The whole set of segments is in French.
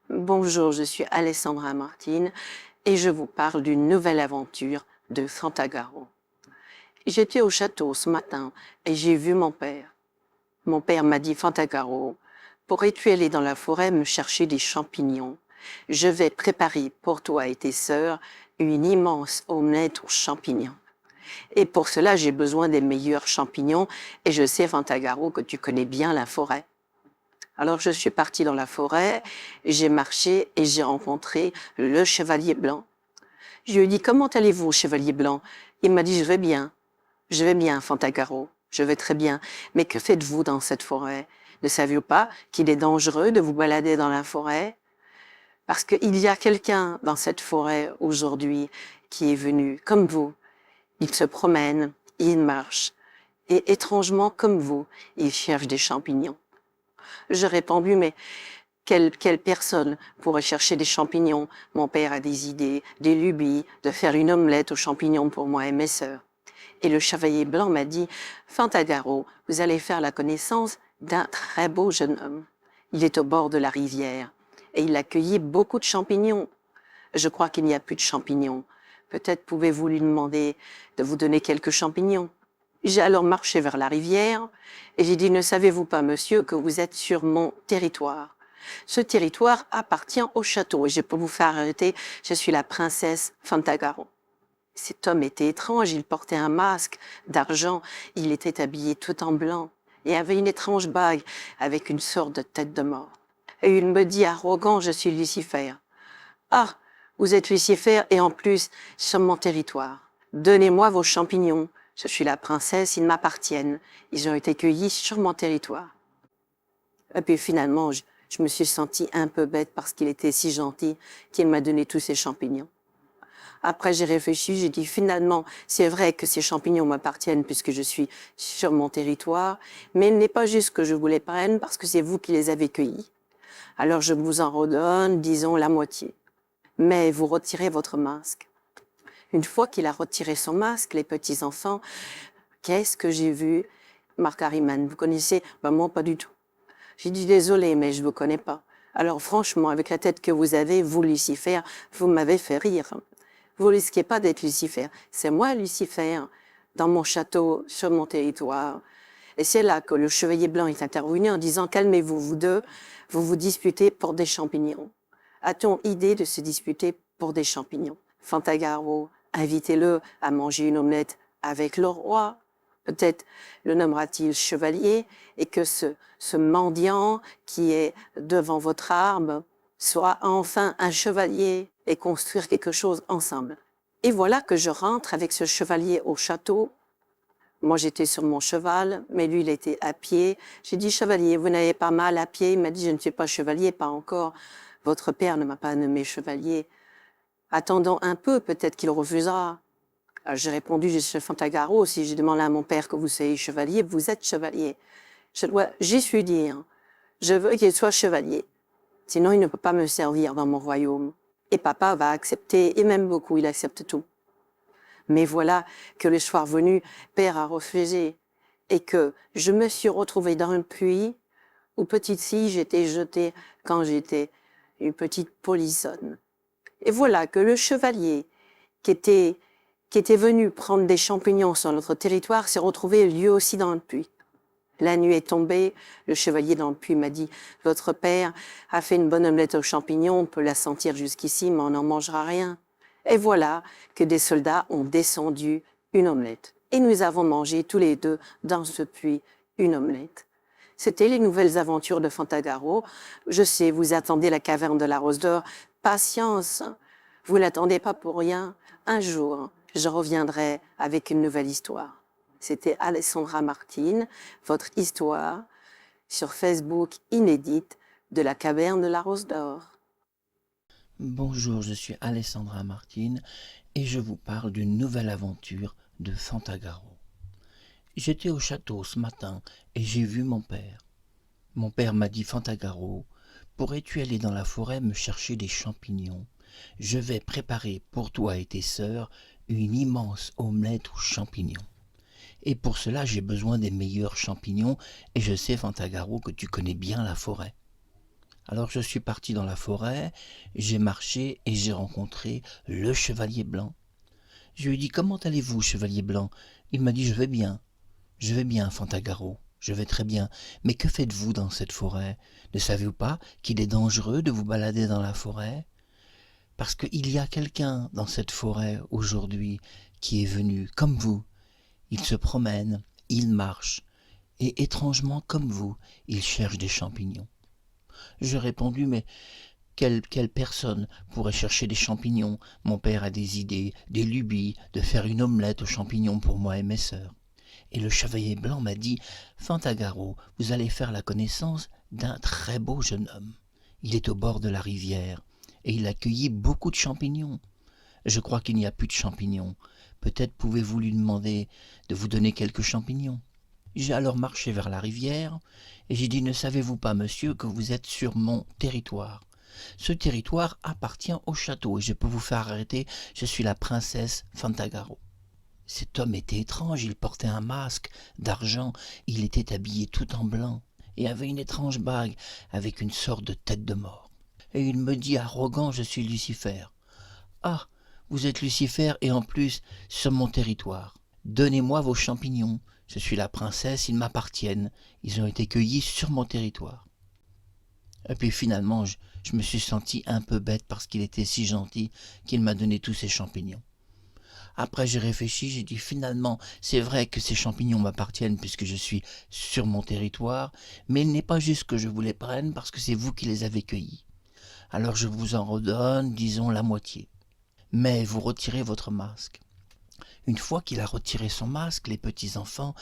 Bonjour, je suis Alessandra Martine et je vous parle d'une nouvelle aventure de Fantagaro. J'étais au château ce matin et j'ai vu mon père. Mon père m'a dit: Fantagaro, pourrais-tu aller dans la forêt me chercher des champignons? Je vais préparer pour toi et tes sœurs une immense omelette aux champignons. Et pour cela, j'ai besoin des meilleurs champignons et je sais, Fantagaro, que tu connais bien la forêt. Alors je suis partie dans la forêt, j'ai marché et j'ai rencontré le chevalier blanc. Je lui ai dit: comment allez-vous, chevalier blanc? Il m'a dit: je vais bien, Fantagaro, je vais très bien. Mais que faites-vous dans cette forêt? Ne savez-vous pas qu'il est dangereux de vous balader dans la forêt? Parce qu'il y a quelqu'un dans cette forêt aujourd'hui qui est venu, comme vous. Il se promène, il marche, et étrangement comme vous, il cherche des champignons. J'ai répondu: mais quelle personne pourrait chercher des champignons? Mon père a des idées, des lubies, de faire une omelette aux champignons pour moi et mes sœurs. Et le chevalier blanc m'a dit: Fantagaro, vous allez faire la connaissance d'un très beau jeune homme. Il est au bord de la rivière et il a cueilli beaucoup de champignons. Je crois qu'il n'y a plus de champignons. Peut-être pouvez-vous lui demander de vous donner quelques champignons. J'ai alors marché vers la rivière et j'ai dit: ne savez-vous pas, monsieur, que vous êtes sur mon territoire? Ce territoire appartient au château et je peux vous faire arrêter, je suis la princesse Fantagaro. Cet homme était étrange, il portait un masque d'argent, il était habillé tout en blanc et avait une étrange bague avec une sorte de tête de mort. Et il me dit arrogant: je suis Lucifer. Ah, vous êtes Lucifer et en plus sur mon territoire. Donnez-moi vos champignons. Je suis la princesse, ils m'appartiennent. Ils ont été cueillis sur mon territoire. Et puis finalement, je me suis sentie un peu bête parce qu'il était si gentil qu'il m'a donné tous ces champignons. Après, j'ai réfléchi, j'ai dit: finalement, c'est vrai que ces champignons m'appartiennent puisque je suis sur mon territoire, mais il n'est pas juste que je vous les prenne parce que c'est vous qui les avez cueillis. Alors je vous en redonne, disons, la moitié. Mais vous retirez votre masque. Une fois qu'il a retiré son masque, les petits-enfants, qu'est-ce que j'ai vu? Marc Harriman, vous connaissez? Ben moi, pas du tout. J'ai dit: désolé, mais je vous connais pas. Alors franchement, avec la tête que vous avez, vous, Lucifer, vous m'avez fait rire. Vous risquez pas d'être Lucifer. C'est moi, Lucifer, dans mon château, sur mon territoire. Et c'est là que le chevalier blanc est intervenu en disant: calmez-vous, vous deux, vous vous disputez pour des champignons. A-t-on idée de se disputer pour des champignons? Fantagaro, invitez-le à manger une omelette avec le roi. Peut-être le nommera-t-il chevalier et que ce mendiant qui est devant votre arme soit enfin un chevalier et construire quelque chose ensemble. Et voilà que je rentre avec ce chevalier au château. Moi, j'étais sur mon cheval, mais lui, il était à pied. J'ai dit: chevalier, vous n'avez pas mal à pied? Il m'a dit: je ne suis pas chevalier, pas encore. Votre père ne m'a pas nommé chevalier. Attendons un peu, peut-être qu'il refusera. J'ai répondu: je suis Fantagaro. Si je demande à mon père que vous soyez chevalier, vous êtes chevalier. J'y suis dire, je veux qu'il soit chevalier. Sinon, il ne peut pas me servir dans mon royaume. Et papa va accepter, et même beaucoup, il accepte tout. Mais voilà que le soir venu, père a refusé, et que je me suis retrouvée dans un puits où, petite fille, j'étais jetée quand j'étais une petite polissonne. Et voilà que le chevalier qui était venu prendre des champignons sur notre territoire s'est retrouvé lui aussi dans le puits. La nuit est tombée, le chevalier dans le puits m'a dit: votre père a fait une bonne omelette aux champignons, on peut la sentir jusqu'ici, mais on n'en mangera rien. Et voilà que des soldats ont descendu une omelette. Et nous avons mangé tous les deux dans ce puits une omelette. C'était les nouvelles aventures de Fantagaro. Je sais, vous attendez la caverne de la Rose d'Or. Patience, vous l'attendez pas pour rien. Un jour, je reviendrai avec une nouvelle histoire. C'était Alessandra Martine, votre histoire sur Facebook inédite de la caverne de la Rose d'Or. Bonjour, je suis Alessandra Martine et je vous parle d'une nouvelle aventure de Fantagaro. J'étais au château ce matin et j'ai vu mon père. Mon père m'a dit: Fantagaro, pourrais-tu aller dans la forêt me chercher des champignons? Je vais préparer pour toi et tes sœurs une immense omelette aux champignons. Et pour cela, j'ai besoin des meilleurs champignons et je sais, Fantagaro, que tu connais bien la forêt. Alors je suis parti dans la forêt, j'ai marché et j'ai rencontré le chevalier blanc. Je lui ai dit: comment allez-vous, chevalier blanc? Il m'a dit: je vais bien, Fantagaro, je vais très bien. Mais que faites-vous dans cette forêt? Ne savez-vous pas qu'il est dangereux de vous balader dans la forêt? Parce qu'il y a quelqu'un dans cette forêt aujourd'hui qui est venu, comme vous. Il se promène, il marche, et étrangement comme vous, il cherche des champignons. Je répondis: mais quelle personne pourrait chercher des champignons? Mon père a des idées, des lubies, de faire une omelette aux champignons pour moi et mes sœurs. Et le chevalier blanc m'a dit: Fantagaro, vous allez faire la connaissance d'un très beau jeune homme. Il est au bord de la rivière, et il a cueilli beaucoup de champignons. Je crois qu'il n'y a plus de champignons. Peut-être pouvez-vous lui demander de vous donner quelques champignons. J'ai alors marché vers la rivière, et j'ai dit: ne savez-vous pas, monsieur, que vous êtes sur mon territoire? Ce territoire appartient au château, et je peux vous faire arrêter, je suis la princesse Fantagaro. Cet homme était étrange, il portait un masque d'argent, il était habillé tout en blanc, et avait une étrange bague avec une sorte de tête de mort. Et il me dit arrogant: je suis Lucifer. Ah, vous êtes Lucifer, et en plus sur mon territoire. Donnez-moi vos champignons, je suis la princesse, ils m'appartiennent, ils ont été cueillis sur mon territoire. Et puis finalement, je me suis senti un peu bête parce qu'il était si gentil qu'il m'a donné tous ces champignons. Après j'ai réfléchi, j'ai dit: finalement, c'est vrai que ces champignons m'appartiennent puisque je suis sur mon territoire, mais il n'est pas juste que je vous les prenne parce que c'est vous qui les avez cueillis. Alors je vous en redonne, disons, la moitié. Mais vous retirez votre masque. Une fois qu'il a retiré son masque, les petits enfants,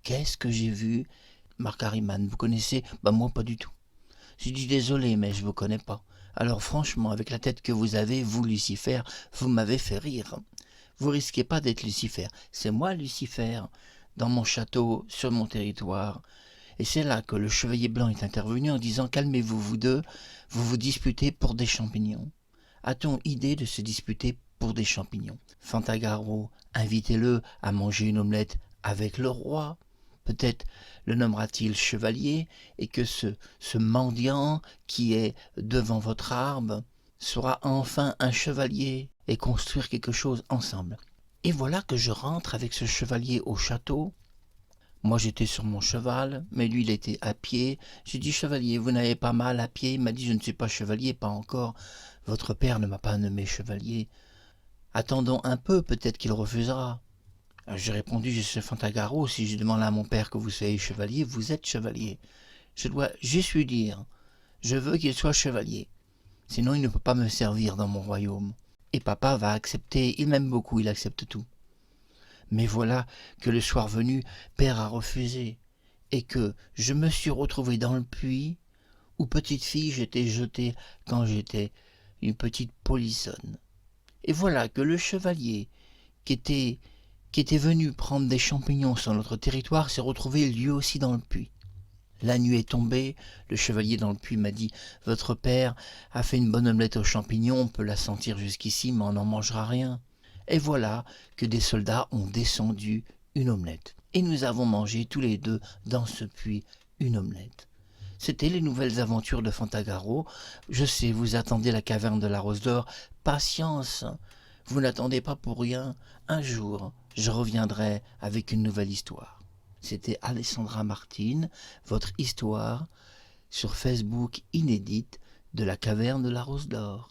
qu'est-ce que j'ai vu? Marc Harriman, vous connaissez? Moi pas du tout. J'ai dit: désolé, mais je vous connais pas. Alors franchement, avec la tête que vous avez, vous Lucifer, vous m'avez fait rire. Vous risquez pas d'être Lucifer. C'est moi Lucifer, dans mon château, sur mon territoire. Et c'est là que le chevalier blanc est intervenu en disant: calmez-vous, vous deux, vous vous disputez pour des champignons. A-t-on idée de se disputer pour des champignons? Fantagaro, invitez-le à manger une omelette avec le roi. Peut-être le nommera-t-il chevalier, et que ce mendiant qui est devant votre arbre sera enfin un chevalier, et construire quelque chose ensemble. Et voilà que je rentre avec ce chevalier au château. Moi j'étais sur mon cheval, mais lui il était à pied. J'ai dit: chevalier, vous n'avez pas mal à pied? Il m'a dit: je ne suis pas chevalier, pas encore. Votre père ne m'a pas nommé chevalier. Attendons un peu, peut-être qu'il refusera. J'ai répondu: je suis Fantagaro, si je demande à mon père que vous soyez chevalier, vous êtes chevalier. Je dois juste lui dire: je veux qu'il soit chevalier. Sinon il ne peut pas me servir dans mon royaume. Et papa va accepter, il m'aime beaucoup, il accepte tout. Mais voilà que le soir venu, père a refusé, et que je me suis retrouvé dans le puits où petite fille j'étais jetée quand j'étais une petite polissonne. Et voilà que le chevalier qui était venu prendre des champignons sur notre territoire s'est retrouvé lui aussi dans le puits. La nuit est tombée, le chevalier dans le puits m'a dit: votre père a fait une bonne omelette aux champignons, on peut la sentir jusqu'ici, mais on n'en mangera rien. Et voilà que des soldats ont descendu une omelette. Et nous avons mangé tous les deux dans ce puits une omelette. C'étaient les nouvelles aventures de Fantagaro. Je sais, vous attendez la caverne de la Rose d'Or. Patience, vous n'attendez pas pour rien. Un jour, je reviendrai avec une nouvelle histoire. C'était Alessandra Martine, votre histoire sur Facebook inédite de la caverne de la Rose d'Or.